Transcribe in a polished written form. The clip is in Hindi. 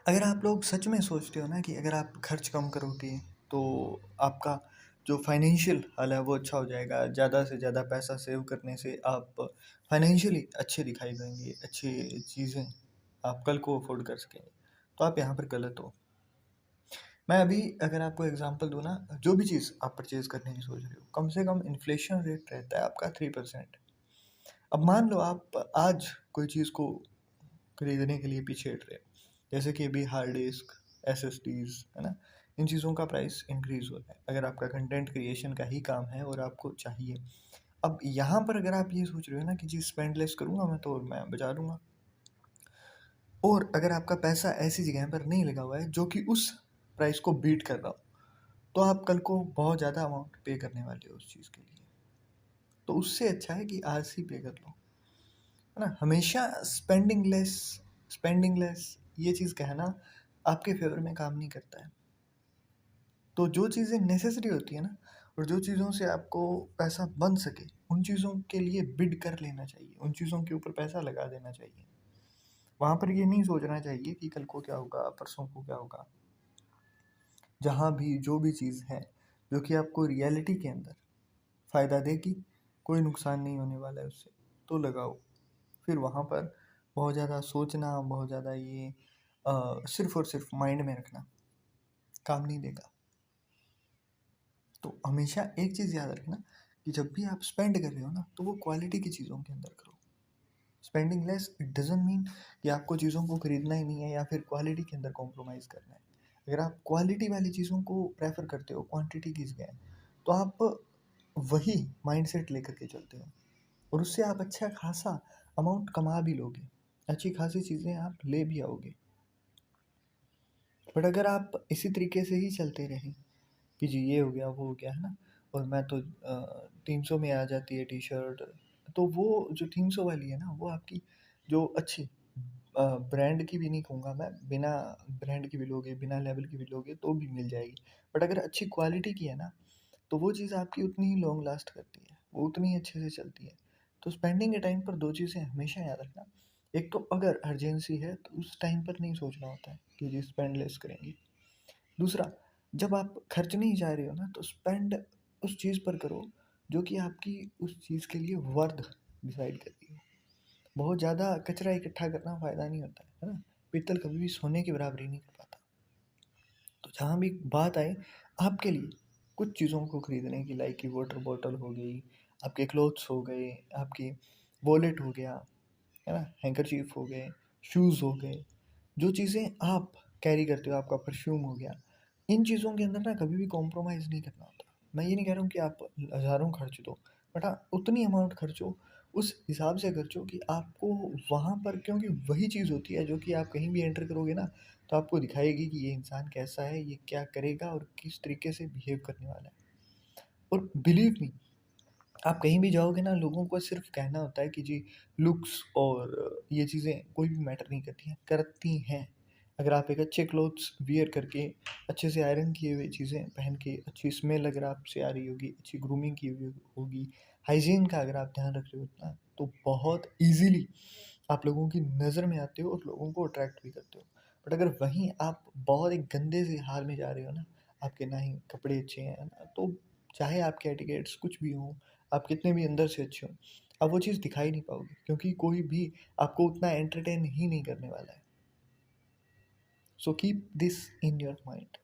अगर आप लोग सच में सोचते हो ना कि अगर आप खर्च कम करोगे तो आपका जो फाइनेंशियल हाल है वो अच्छा हो जाएगा, ज़्यादा से ज़्यादा पैसा सेव करने से आप फाइनेंशियली अच्छे दिखाई देंगे, अच्छी चीज़ें आप कल को अफोर्ड कर सकेंगे, तो आप यहाँ पर गलत हो। मैं अभी अगर आपको एग्जांपल दूँ ना, जो भी चीज़ आप परचेज़ करने की सोच रहे हो, कम से कम इन्फ्लेशन रेट रहता है आपका 3%। अब मान लो आप आज कोई चीज़ को खरीदने के लिए पीछे हट रहे हो, जैसे कि अभी हार्ड डिस्क, एसएसडीज, है ना, इन चीज़ों का प्राइस इंक्रीज हो रहा है अगर आपका कंटेंट क्रिएशन का ही काम है और आपको चाहिए। अब यहाँ पर अगर आप ये सोच रहे हो ना कि जी स्पेंड लेस करूँगा मैं तो मैं बचा लूँगा, और अगर आपका पैसा ऐसी जगह पर नहीं लगा हुआ है जो कि उस प्राइस को बीट कर रहा हो, तो आप कल को बहुत ज़्यादा अमाउंट पे करने वाले हो उस चीज़ के लिए। तो उससे अच्छा है कि आज ही पे कर लो, है ना। हमेशा स्पेंडिंग लेस ये चीज़ कहना आपके फेवर में काम नहीं करता है। तो जो चीज़ें नेसेसरी होती है ना, और जो चीज़ों से आपको पैसा बन सके, उन चीज़ों के लिए बिड कर लेना चाहिए, उन चीज़ों के ऊपर पैसा लगा देना चाहिए। वहाँ पर ये नहीं सोचना चाहिए कि कल को क्या होगा, परसों को क्या होगा। जहाँ भी जो भी चीज़ है जो कि आपको रियलिटी के अंदर फ़ायदा देगी, कोई नुकसान नहीं होने वाला है उससे, तो लगाओ। फिर वहाँ पर बहुत ज़्यादा सोचना, बहुत ज़्यादा ये सिर्फ़ और सिर्फ माइंड में रखना काम नहीं देगा। तो हमेशा एक चीज़ याद रखना कि जब भी आप स्पेंड कर रहे हो ना, तो वो क्वालिटी की चीज़ों के अंदर करो। Spending less it doesn't mean कि आपको चीज़ों को खरीदना ही नहीं है या फिर क्वालिटी के अंदर कॉम्प्रोमाइज़ करना है। अगर आप क्वालिटी वाली चीज़ों को प्रेफर करते हो क्वांटिटी की जगह, तो आप वही माइंडसेट लेकर के चलते हो और उससे आप अच्छा खासा अमाउंट कमा भी लोगे, अच्छी खासी चीज़ें आप ले भी आओगे। बट अगर आप इसी तरीके से ही चलते रहे कि जी ये हो गया, वो हो गया, है ना, और मैं तो 300 में आ जाती है टी शर्ट, तो वो जो 300 वाली है ना, वो आपकी जो अच्छी ब्रांड की भी नहीं कहूँगा मैं, बिना ब्रांड की भी लोगे, बिना लेवल की भी लोगे तो भी मिल जाएगी। बट अगर अच्छी क्वालिटी की है ना, तो वो चीज़ आपकी उतनी ही लॉन्ग लास्ट करती है, वो उतनी ही अच्छे से चलती है। तो स्पेंडिंग के टाइम पर दो चीज़ें हमेशा याद रखना। एक तो अगर अर्जेंसी है तो उस टाइम पर नहीं सोचना होता है कि जी स्पेंड लेस करेंगे। दूसरा, जब आप खर्चने ही जा रहे हो ना, तो स्पेंड उस चीज़ पर करो जो कि आपकी उस चीज़ के लिए वर्थ डिसाइड करती है। बहुत ज़्यादा कचरा इकट्ठा करना फ़ायदा नहीं होता है ना? पीतल कभी भी सोने की बराबरी नहीं कर पाता। तो जहाँ भी बात आए आपके लिए कुछ चीज़ों को खरीदने की, लाइक की वाटर बॉटल हो गई, आपके क्लोथ्स हो गए, आपकी वॉलेट हो गया, है ना, हैंकरचीफ हो गए, शूज़ हो गए, जो चीज़ें आप कैरी करते हो, आपका परफ्यूम हो गया, इन चीज़ों के अंदर ना कभी भी कॉम्प्रोमाइज़ नहीं करना होता। मैं ये नहीं कह रहा हूँ कि आप हज़ारों खर्च दो, बट हाँ उतनी अमाउंट खर्चो, उस हिसाब से खर्चो कि आपको वहाँ पर, क्योंकि वही चीज़ होती है जो कि आप कहीं भी एंटर करोगे ना, तो आपको दिखाएगी कि ये इंसान कैसा है, ये क्या करेगा और किस तरीके से बिहेव करने वाला है। और बिलीव मी, आप कहीं भी जाओगे ना, लोगों को सिर्फ कहना होता है कि जी लुक्स और ये चीज़ें कोई भी मैटर नहीं करती हैं, करती हैं। अगर आप एक अच्छे क्लोथ्स वियर करके, अच्छे से आयरन किए हुए चीज़ें पहन के, अच्छी स्मेल अगर आपसे आ रही होगी, अच्छी ग्रूमिंग की हुई होगी, हाइजीन का अगर आप ध्यान रख रहे हो ना, तो बहुत ईज़िली आप लोगों की नज़र में आते हो और लोगों को अट्रैक्ट भी करते हो। बट अगर वहीं आप बहुत एक गंदे से हाल में जा रहे हो ना, आपके ना ही कपड़े अच्छे हैं ना, तो चाहे आपके एटिकेट्स कुछ भी हों, आप कितने भी अंदर से अच्छे हों, आप वो चीज़ दिखा ही नहीं पाओगे, क्योंकि कोई भी आपको उतना एंटरटेन ही नहीं करने वाला है। So keep this in your mind.